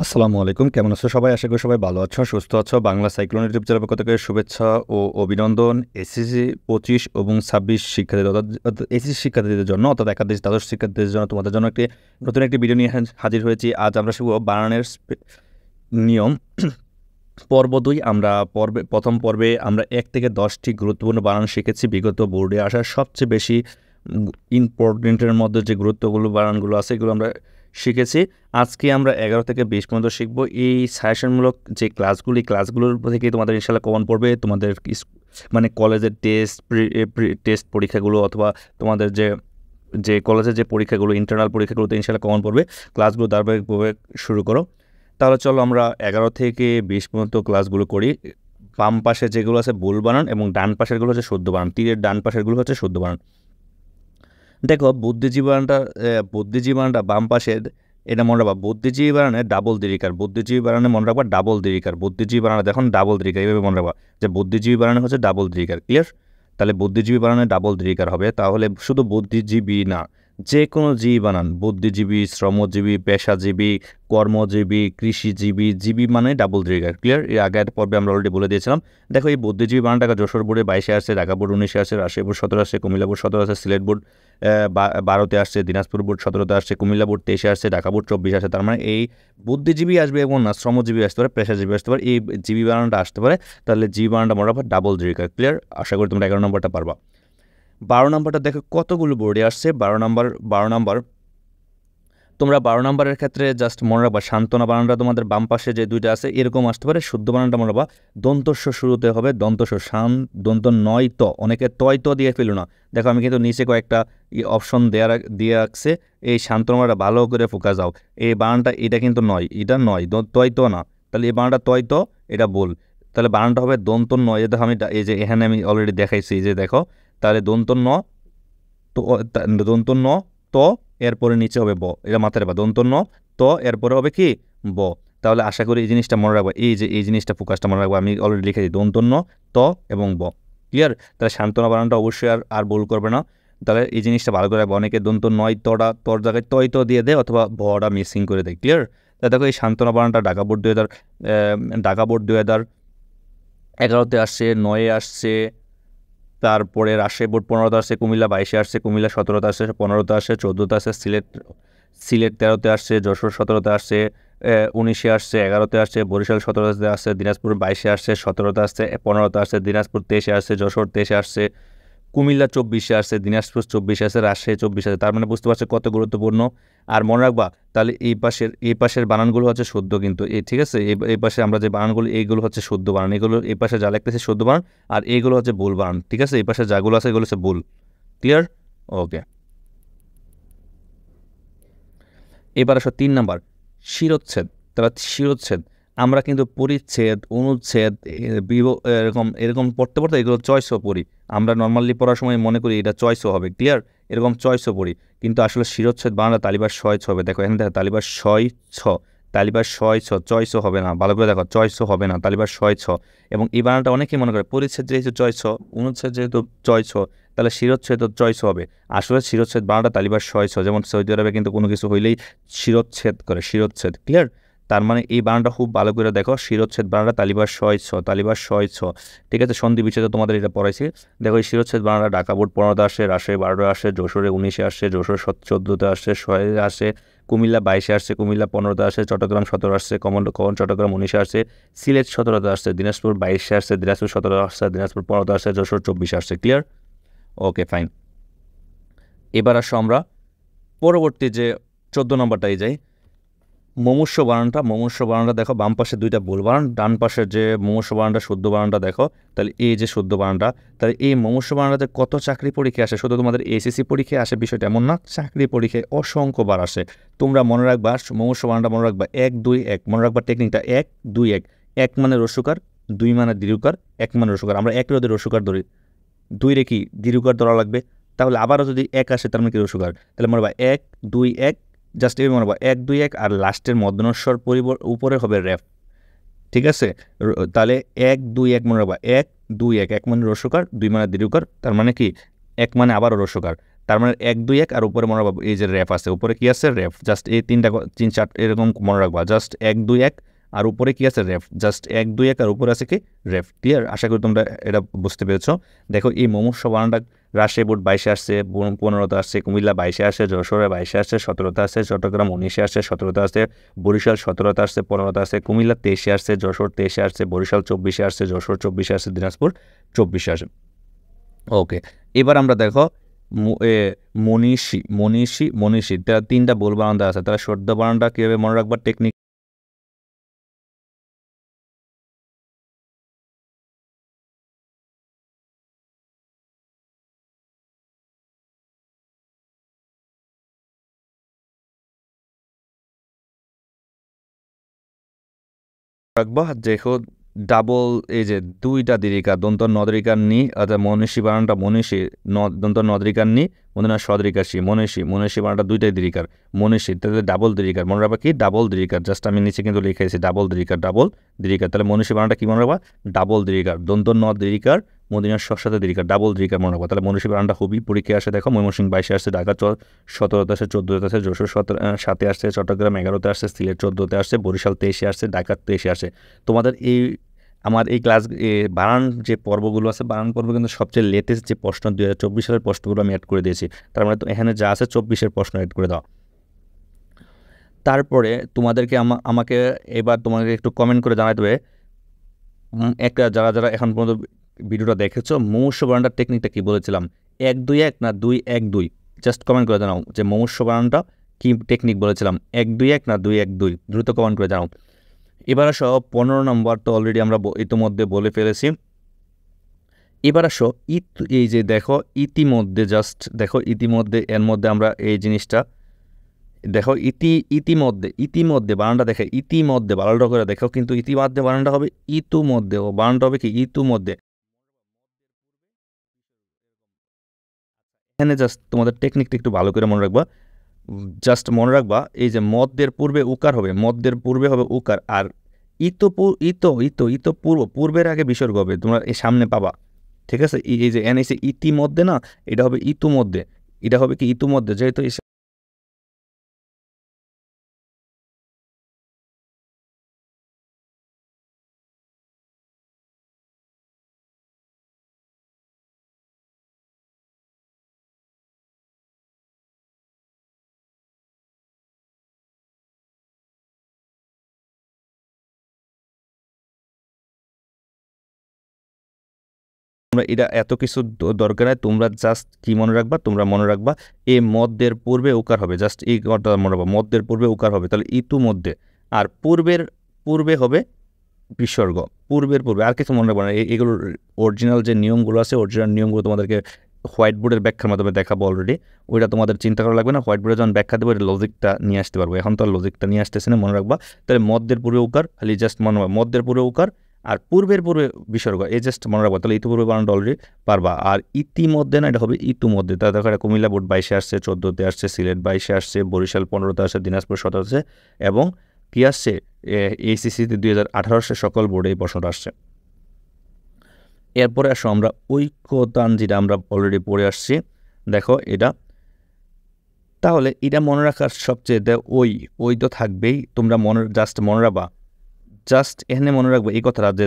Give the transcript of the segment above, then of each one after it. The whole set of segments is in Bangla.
আসসালামু আলাইকুম। কেমন আছো সবাই? আশা করি সবাই ভালো আছো, সুস্থ আছো। বাংলা সাইক্লোন ইউটিউব চ্যানেলের পক্ষ থেকে শুভেচ্ছা ও অভিনন্দন। এসএসসি ২৫ এবং ২৬ শিক্ষার্থীদের এসএসসি শিক্ষার্থীদের জন্য অর্থাৎ একাদশ দ্বাদশ শিক্ষার্থীদের জন্য তোমাদের জন্য নতুন একটি ভিডিও নিয়ে হাজির হয়েছি। আজ আমরা শিখব বানানের নিয়ম। পর্ব ২ আমরা প্রথম পর্বে আমরা ১ থেকে ১০টি গুরুত্বপূর্ণ বানান শিখেছি। বিগত বোর্ডে আসা সবচেয়ে বেশি ইম্পর্টেন্টের মধ্যে যে গুরুত্বপূর্ণ বানানগুলো আছে এগুলো আমরা শিখেছি। আজকে আমরা ১১ থেকে ২০ পর্যন্ত শিখব। এই সাজেশনমূলক যে ক্লাসগুলোর থেকে তোমাদের ইনশাআল্লাহ কমন পড়বে। তোমাদের মানে কলেজের টেস্ট পরীক্ষাগুলো অথবা তোমাদের যে কলেজের যে পরীক্ষাগুলো ইন্টারনাল পরীক্ষাগুলোতে ইনশাআল্লাহ কমন পড়বে। ক্লাসগুলো ধারাবাহিকভাবে শুরু করো। তাহলে চলো আমরা ১১ থেকে ২০ পর্যন্ত ক্লাসগুলো করি। বাম পাশে যেগুলো আছে ভুল বানান এবং ডান পাশেরগুলো হচ্ছে শুদ্ধ বানান। তীরের ডান পাশেরগুলো হচ্ছে শুদ্ধ বানান। দেখো বুদ্ধিজীবী বানানটা বাম পাশের, এটা মনে রাখবা। বুদ্ধিজীবী বানানে ডাবল দীর্ঘিকার, বুদ্ধিজীবী বানানে মনে রাখবা ডাবল দীর্ঘিকার। বুদ্ধিজীবী বানানে দেখুন ডাবল দীর্ঘিকার, এইভাবে মনে রাখবা যে বুদ্ধিজীবী বানানে হচ্ছে ডাবল দীর্ঘিকার। ক্লিয়ার? তাহলে বুদ্ধিজীবী বানানে ডাবল দীর্ঘিকার হবে। তাহলে শুধু বুদ্ধিজীবী না, যে কোনো জীবী বানান, বুদ্ধিজীবী, শ্রমজীবী, পেশাজীবী, কর্মজীবী, কৃষিজীবী, জীবী মানে ডাবল দীর্ঘিকার। ক্লিয়ার? এর আগের পর্বে আমরা অলরেডি বলে দিয়েছিলাম। দেখো এই বুদ্ধিজীবী বানানটা যশোর বোর্ডে 22-এ আসছে, ঢাকা বোর্ড 19-এ আসছে, রাজশাহী বোর্ড 17 আসছে, কুমিল্লা বোর্ড 17 আসছে, সিলেট বোর্ড 12-তে আসছে, দিনাজপুর বোর্ড 17-তে আসছে, কুমিল্লা বোর্ড 23-এ আসছে, ঢাকা বোর্ড 24 আসছে। তার মানে এই বুদ্ধিজীবী আসবে এবং না শ্রমজীবী আসতে পারে, পেশাজীবী আসতে পারে, এই জীবী বানানটা আসতে পারে। তাহলে জীবী বানানটা মনে রাখবা ডাবল দীর্ঘিকার। ক্লিয়ার? আশা করি তোমরা 11 নম্বরটা পারবা। 12 নম্বরটা দেখো কতগুলো বোর্ডে আসছে। 12 নম্বর তোমরা 12 নম্বরের ক্ষেত্রে জাস্ট মনে রাখবা সান্ত্বনা বানানটা তোমাদের বাম পাশে যে দুইটা আছে এরকম আসতে পারে। শুদ্ধ বানানটা মনে রাখবা দন্তস্ব শুরুতে হবে, দন্তস্ব দন্ত নয় ত, অনেকে তয় ত দিয়ে ফেলো না। দেখো আমি কিন্তু নিচে কয়েকটা অপশন দিয়ে রাখছে, এই সান্ত্বনাটা ভালো করে ফোকাস দাও। এই বানানটা এটা কিন্তু নয়, এটা নয়, তয় তো না। তাহলে এই বানানটা তয় তো, এটা বল। তাহলে বানানটা হবে দন্ত নয়। দেখো আমি এই যে এখানে আমি অলরেডি দেখাইছি, এই যে দেখো। তাহলে দন্ত ন তো, দন্ত ন ত, এরপরে নিচে হবে ব, এটা মাথায় রাখবা। দন্ত ন ত, এরপরে হবে কি ব। তাহলে আশা করি এই জিনিসটা মনে রাখবা, এই জিনিসটা ফোকাসটা মনে রাখবা। আমি অলরেডি লিখে দিই দন্ত ন ত এবং ব। ক্লিয়ার? তাহলে সান্ত্বনা বানানটা অবশ্যই আর ভুল করবে না। তাহলে এই জিনিসটা ভালো করে রাখবো। অনেকে দন্ত নয় তটা তর জায়গায় তয় তো দিয়ে দেয় অথবা বটা মিসিং করে দেয়। ক্লিয়ার? তাহলে দেখো এই সান্ত্বনা বানানটা ঢাকা বোর্ড 2011-তে আসছে, 9-এ আসছে, তারপরে রাজশাহী বোর্ড 15-তে আসছে, কুমিল্লা 22-এ আসছে, কুমিল্লা 17-তে আসছে, 15-তে আসছে, 14-তে আসছে, সিলেট 13-তে আসছে, যশোর 17-তে আসছে, 19-এ আসছে, 11-তে আসছে, বরিশাল 17-তে আসছে, দিনাজপুর 22-এ আসছে, 17-তে আসছে, 15-তে আসছে, দিনাজপুর 23-এ আসছে, যশোর 23-এ আসছে, কুমিল্লা 24-এ আসছে, দিনাজপুর 24-এ আসছে, রাজশাহী 24-এ আসছে। তার মানে বুঝতে পারছো কত গুরুত্বপূর্ণ। আর মনে রাখবা তাহলে এই পাশের বানানগুলো হচ্ছে শুদ্ধ, কিন্তু ঠিক আছে। এই পাশে আমরা যে বানানগুলো এইগুলো হচ্ছে শুদ্ধ বানান, এগুলো এই পাশে যা লিখতেছে শুদ্ধ বানান, আর এইগুলো হচ্ছে ভুল বানান। ঠিক আছে? এই পাশে যাগুলো আছে এগুলো হচ্ছে ভুল। ক্লিয়ার? ওকে। এবার আসো 3 নাম্বার শিরোচ্ছেদ। তাহলে শিরোচ্ছেদ আমরা কিন্তু পরিচ্ছেদ, অনুচ্ছেদ, এরকম পড়তে এগুলো চয়েসও পড়ি। আমরা নর্মালি পড়ার সময় মনে করি এটা চয়েসও হবে। ক্লিয়ার? এরকম চয়েসও পড়ি, কিন্তু আসলে শিরোচ্ছেদ বাংলা তালিবার ছয় ছ হবে। দেখো এখানে দেখো তালিবার ছয় ছ, তালিবার ছয় ছ, চয়েসও হবে না। ভালো করে দেখো, চয়েসও হবে না, তালিবার ছয় ছ। এবং এই বানানটা অনেকেই মনে করে পরিচ্ছেদ যেহেতু চয়েস, অনুচ্ছেদ যেহেতু চয়েস, তাহলে শিরোচ্ছেদ চয়েস হবে। আসলে শিরোচ্ছেদ বানানটা তালিবার ছয় ছ। যেমন সৌদি আরবে কিন্তু কোনো কিছু হইলেই শিরোচ্ছেদ করে, শিরোচ্ছেদ। ক্লিয়ার? তার মানে এই বানানটা খুব ভালো করে দেখো, শিরোচ্ছেদ বানানটা তালিবার ছয় ছ, তালিবার ছয় ছ। ঠিক আছে? সন্ধি বিচ্ছেদ তোমাদের এটা পড়াইছি। দেখো এই শিরোচ্ছেদ বানানটা ঢাকা বোর্ড 15-তে আসে, রাজশাহী 12-এ আসে, যশোরে 19-এ আসে, যশোর 14-তে আসে, 6-এ আসে, কুমিল্লা 22-এ আসছে, কুমিল্লা 15-তে আসে, চট্টগ্রাম 17 আসছে, কমন চট্টগ্রাম 19-এ আসছে, সিলেট 17-তে আসছে, দিনাজপুর 22-এ আসছে, দিনাজপুর 17 আসছে, দিনাজপুর 15-তে আসছে, যশোর 24-এ আসছে। ক্লিয়ার? Okay fine. এবার আসো আমরা পরবর্তী যে 14 নম্বরটাই যাই। মুমূর্ষু বানানটা দেখো বাম পাশে দুইটা ভুল বানান, ডান পাশের যে মুমূর্ষু বানানটা শুদ্ধ বানানটা দেখো। তাহলে এই যে শুদ্ধ বানানটা, তাহলে এই মুমূর্ষু বানানটাতে কত চাকরি পরীক্ষা আসে? শুধু তোমাদের এসএসসি পরীক্ষায় আসে বিষয়টা এমন না, চাকরি পরীক্ষায় অসংখ্যবার আসে। তোমরা মনে রাখবা মুমূর্ষু বানানটা মনে রাখবা 1 2 1, মনে রাখবা টেকনিকটা 1 2 1। 1 মানে রস্যকার, 2 মানে দীর্ঘকার, 1 মানে রস্যকার। আমরা 1 রোধে রস্যকার ধরি, 2 রে কি দীর্ঘকার ধরা লাগবে। তাহলে আবারও যদি 1 আসে তার মানে কি রস্যকার। তাহলে মনে রাখবা 1 2 1, জাস্ট এই মনে রাখবা 1 2 1, আর লাস্টের মধ্যনস্বর উপরে হবে রেফ। ঠিক আছে? তাহলে 1 2 1 মনে রাখবা 1 2 1, 1 মানে রস্যকার, 2 মানে দীর্ঘকার, তার মানে কি 1 মানে আবারও রস্যকার। তার মানে 1-2-1 আর উপরে মনে রাখবা এই যে রেফ আছে, উপরে কি আছে রেফ, জাস্ট এই 3-4 এরকম মনে রাখবা, জাস্ট 1-2-1 আর উপরে কি আছে রেফ, জাস্ট 1-2-1 আর উপরে আছে কি রেফ। ক্লিয়ার? আশা করি তোমরা এটা বুঝতে পেরেছো। দেখো এই মুমূর্ষু বানানটা রাজশাহী বোর্ড 22-এ আসছে, 15-তে আসছে, কুমিল্লা 22-এ আসছে, যশোরে 22-এ আসছে, 17-তে আসছে, চট্টগ্রাম 19-এ আসছে, 17-তে আসছে, বরিশাল 17-তে আসছে, 15-তে আসছে, কুমিল্লা 23-এ আসছে, যশোর 23-এ আসছে, বরিশাল 24-এ আসছে, যশোর 24-এ আসছে, দিনাজপুর 24-এ আসে। ওকে, এবার আমরা দেখো মনীষী মনীষী মনীষী, তারা 3টা বোল বানান দেওয়া আছে, তারা শব্দ বানানটা কীভাবে মনে রাখবার টেকনিক রাখবা। দেখো ডাবল এই যে 2টা দীর্ঘিকার দন্ত নদরিকার নি, অর্থাৎ মনীষী বানানটা মনীষী, দন্ত নদরিকার নি, মনে সদরিকার সি, মনীষী মনীষী বানানটা 2টাই দীর্ঘিকার, মনীষী তাহলে ডাবল দীর্ঘিকার মনে রাখবা কি ডাবল দীর্ঘিকার, জাস্ট আমি নিচে কিন্তু লিখেছি ডাবল দীর্ঘিকার, তাহলে মনীষী বানানটা কি মনে রাখবা ডাবল দীর্ঘিকার, দন্ত নদরিকার মদিনার সাথে দীর্ঘিকার, ডাবল দীর্ঘিকার মনে রাখবা। তাহলে মনীষী বানানটা খুবই পরীক্ষায় আসে। দেখো ময়মনসিংহ 22-এ আসছে, ঢাকা 17-তে আসছে, 14-তে আসছে, যশোর 7-এ আসছে, চট্টগ্রাম 11-তে আসছে, সিলেট 14-তে আসছে, বরিশাল 23-এ আসছে, ঢাকা 23-এ আসে। তোমাদের এই আমার এই ক্লাস বানান যে পর্বগুলো আছে, বানান পর্ব কিন্তু সবচেয়ে লেটেস্ট যে প্রশ্ন 2024 সালের প্রশ্নগুলো আমি অ্যাড করে দিয়েছি। তার মানে তো এখানে যা আছে 24-এর প্রশ্ন অ্যাড করে দাও। তারপরে তোমাদেরকে আমাকে এবার তোমাকে একটু কমেন্ট করে জানাতে হবে একটা, যারা যারা এখন পর্যন্ত ভিডিওটা দেখেছো, মুমূর্ষু বানানটার টেকনিকটা কি বলেছিলাম, 1-2-1 না 2-1-2, জাস্ট কমেন্ট করে জানাও যে মুমূর্ষু বানানটা কি টেকনিক বলেছিলাম, 1-2-1 না 2-1-2, দ্রুত কমেন্ট করে জানাও। এবার আসো 15 নম্বর, তো অলরেডি আমরা ইতিমধ্যে বলে ফেলেছি। এবার আসো এই যে দেখো ইতিমধ্যে, জাস্ট দেখো ইতিমধ্যে, এর মধ্যে আমরা এই জিনিসটা দেখো ইতিমধ্যে বানানটা দেখে ইতিমধ্যে বানানটা করে দেখো, কিন্তু ইতিমধ্যে বানানটা হবে ইতুমধ্যে, ও বানানটা হবে কি ইতুমধ্যে। এখানে জাস্ট তোমাদের টেকনিকটা একটু ভালো করে মনে রাখবা, জাস্ট মনে রাখবা এই যে মদ্যের পূর্বে উকার হবে, মদ্যের পূর্বে হবে উকার, আর পূর্বের আগে বিসর্গ হবে, তোমরা এই সামনে পাবা। ঠিক আছে, এই যে এন এসে ইতিমধ্যে না, এটা হবে ইতুমধ্যে, এটা হবে কি ইতুমধ্যে, যেহেতু তোমরা এটা এত কিছু দরকার হয়, তোমরা জাস্ট কি মনে রাখবা, তোমরা মনে রাখবা এ মদ্যের পূর্বে উকার হবে, জাস্ট এই কথা মনে রাখবা, মদ্যের পূর্বে উকার হবে, তাহলে ইতুমধ্যে, আর পূর্বে হবে বিসর্গ, পূর্বে আর কিছু মনে রাখবো না। এগুলোর অরিজিনাল যে নিয়মগুলো আছে, অরিজিনাল নিয়মগুলো তোমাদেরকে হোয়াইট বোর্ডের ব্যাখ্যার মাধ্যমে দেখাবো অলরেডি, ওইটা তোমাদের চিন্তা করা লাগবে না, হোয়াইট বোর্ডে যখন ব্যাখ্যা দেবো এটা লজিকটা নিয়ে আসতে পারবো, এখন তো আর লজিকটা নিয়ে আসতেছে না, মনে রাখবা। তাহলে মদ্যের পূর্বে উকার, খালি জাস্ট মনে রাখবা মদ্যের পূর্বে উকার আর পূর্বে বিসর্গ, এই জাস্ট মনে রাখবা, তাহলে ইতিপূর্বে বানানটা অলরেডি পারবা। আর ইতিমধ্যে না, এটা হবে ইতুমধ্যে। তাহলে দেখো এটা কুমিল্লা বোর্ড 22-এ আসছে, 14-তে আসছে, সিলেট 22-এ আসছে, বরিশাল 15-তে আসছে, দিনাজপুর 17-তে, এবং কি আসছে এইচএসসিতে 2018 সকল বোর্ডে এই প্রশ্নটা আসছে। এরপরে আসো আমরা ঐক্যতান, যেটা আমরা অলরেডি পড়ে আসছি, দেখো এটা, তাহলে এটা মনে রাখার সবচেয়ে ওই তো থাকবেই, তোমরা জাস্ট মনে রাখবা, জাস্ট এখানে মনে রাখবো এই কথাটা যে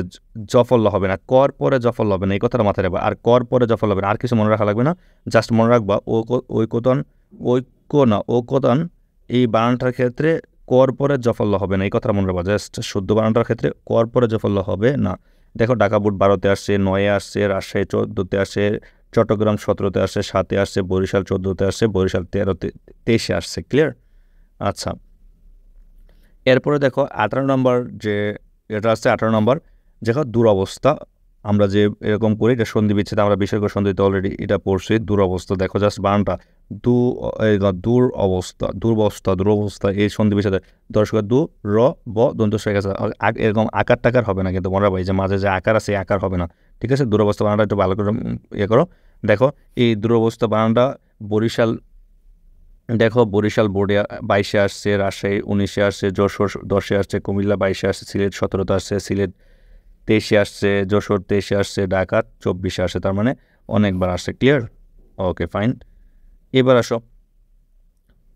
জফল্য হবে না, কর পরে জফল্য হবে না, এই কথাটা মাথায় রাখবা, আর কর পরে জফল্য হবে না, আর কিছু মনে রাখা লাগবে না, জাস্ট মনে রাখবা ঐক্যতান এই বানানটার ক্ষেত্রে কর পরে জফল্য হবে না, এই কথাটা মনে রাখবা, জাস্ট শুদ্ধ বানানটার ক্ষেত্রে কর পরে জফল্য হবে না। দেখো ঢাকা বোর্ড 12-তে আসছে, 9-এ আসছে, রাজশাহী 14-তে আসছে, চট্টগ্রাম 17-তে আসছে, 7-এ আসছে, বরিশাল 14-তে আসছে, বরিশাল 23-এ আসছে। ক্লিয়ার? আচ্ছা, এরপরে দেখো 18 নম্বর, যে এটা আসছে 18 নম্বর, দেখো দুরবস্থা, আমরা যে এরকম করি, এটা সন্ধি বিচ্ছেদ, আমরা বিসর্গ সন্ধিতে অলরেডি এটা পড়ছি। দুরবস্থা, দেখো জাস্ট বানানটা দুরবস্থা, এই সন্ধি বিচ্ছেদ, দর্শক দন্ত গেছে, এরকম আকার টাকার হবে না, কিন্তু মনে রাখবা এই যে মাঝে যে আকার আছে, আকার হবে না। ঠিক আছে, দুরবস্থা বানানটা একটু ভালো করে ইয়ে করো। দেখো এই দুরবস্থা বানানটা বরিশাল, দেখো বরিশাল বোর্ডে 22-এ আসছে, রাজশাহী 19-এ আসছে, যশোর 10-এ আসছে, কুমিল্লা 22-এ আসছে, সিলেট 17-তে আসছে, সিলেট 23-এ আসছে, যশোর 23-এ আসছে, ঢাকা 24-এ আসছে, তার মানে অনেকবার আসছে। ক্লিয়ার? ওকে, ফাইন। এবার আসো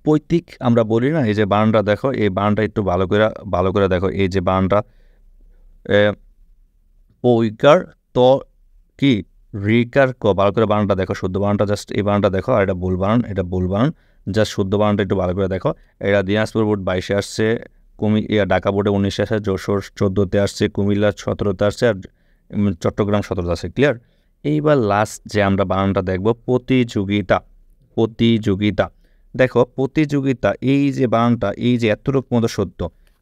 পৈতৃক আমরা বলি না, এই যে বানানটা দেখো, এই বানানটা একটু ভালো করে দেখো, এই যে বানানটা পৈকার ত কি রিকার ক, ভালো করে বানানটা দেখো, শুদ্ধ বানানটা জাস্ট এই বানানটা দেখো, আর এটা ভুল বানান, জাস্ট শুদ্ধ বানানটা একটু ভালো করে দেখো। এটা দিনাজপুর বোর্ড 22-এ আসছে, ঢাকা বোর্ডে 19-এ আসছে, যশোর 14-তে আসছে, কুমিল্লা 17-তে আসছে, আর চট্টগ্রাম 17-তে আসছে। ক্লিয়ার? এইবার লাস্ট যে আমরা বানানটা দেখব প্রতিযোগিতা। দেখো প্রতিযোগিতা, এই যে বানানটা, এই যে এতটুকু মতো সত্য,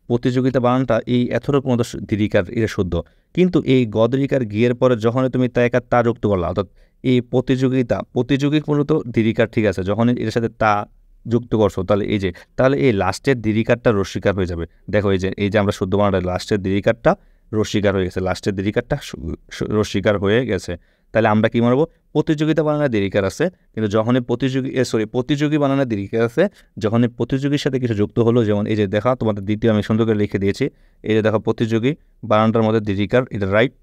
প্রতিযোগিতা বানানটা এই এতটুকু মতো দীর্ঘিকার এটা শুদ্ধ, কিন্তু এই গদরিকার গিয়ের পরে যখনই তুমি তা যুক্ত করলা, অর্থাৎ এই প্রতিযোগী মূলত দীর্ঘিকার, ঠিক আছে, যখনই এর সাথে তা যুক্ত করছো তাহলে এই লাস্টের দীর্ঘিকারটা রস্বীকার হয়ে যাবে। দেখো এই যে আমরা শুদ্ধ বানানটা, লাস্টের দীর্ঘিকারটা রস্বীকার হয়ে গেছে, রস্বীকার হয়ে গেছে। তাহলে আমরা কি মানবো? প্রতিযোগিতা বানানোর দীর্ঘিকার আছে, কিন্তু যখনই প্রতিযোগী বানানোর দীর্ঘিকার আছে, যখনই প্রতিযোগীর সাথে কিছু যুক্ত হলো, যেমন এই যে দেখা তোমাদের দ্বিতীয় আমি সুন্দর করে লিখে দিয়েছি, এই যে দেখো প্রতিযোগী বানানটার মধ্যে দীর্ঘিকার, এটা রাইট,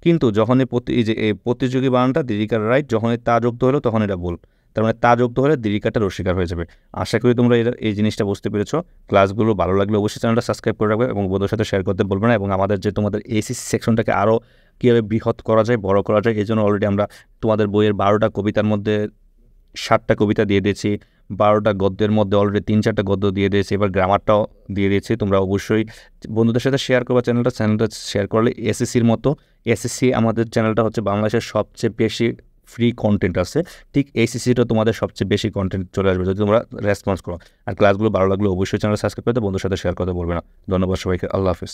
কিন্তু যখনই এই যে এই প্রতিযোগী বানানটা দীর্ঘিকার রাইট, যখনই তা যুক্ত হলো তখন এটা ভুল। তার মানে তা যুক্ত হলে দীর্ঘিকারটা রস্বীকার হয়ে যাবে। আশা করি তোমরা এই জিনিসটা বুঝতে পেরেছো। ক্লাসগুলো ভালো লাগলে অবশ্যই চ্যানেলটা সাবস্ক্রাইব করে রাখবে এবং বন্ধুদের সাথে শেয়ার করতে বলবে না। এবং আমাদের যে তোমাদের এসিসি সেকশনটাকে আরও কীভাবে বৃহৎ করা যায়, বড় করা যায়, এই জন্য অলরেডি আমরা তোমাদের বইয়ের 12টা কবিতার মধ্যে 7টা কবিতা দিয়ে দিয়েছি, 12টা গদ্যের মধ্যে অলরেডি 3-4টা গদ্য দিয়ে দিয়েছি, এবার গ্রামারটাও দিয়ে দিয়েছি। তোমরা অবশ্যই বন্ধুদের সাথে শেয়ার করবা চ্যানেলটা শেয়ার করলে এসএসসির মতো, এসএসসি আমাদের চ্যানেলটা হচ্ছে বাংলাদেশের সবচেয়ে বেশি ফ্রি কন্টেন্ট আছে, ঠিক এসএসসিটা তোমাদের সবচেয়ে বেশি কন্টেন্ট চলে আসবে যদি তোমরা রেসপন্স করো। আর ক্লাসগুলো ভালো লাগলে অবশ্যই চ্যানেল সাবস্ক্রাইব করতে, বন্ধুদের সাথে শেয়ার করতে বলবে না। ধন্যবাদ সবাইকে, আল্লাহ হাফিজ।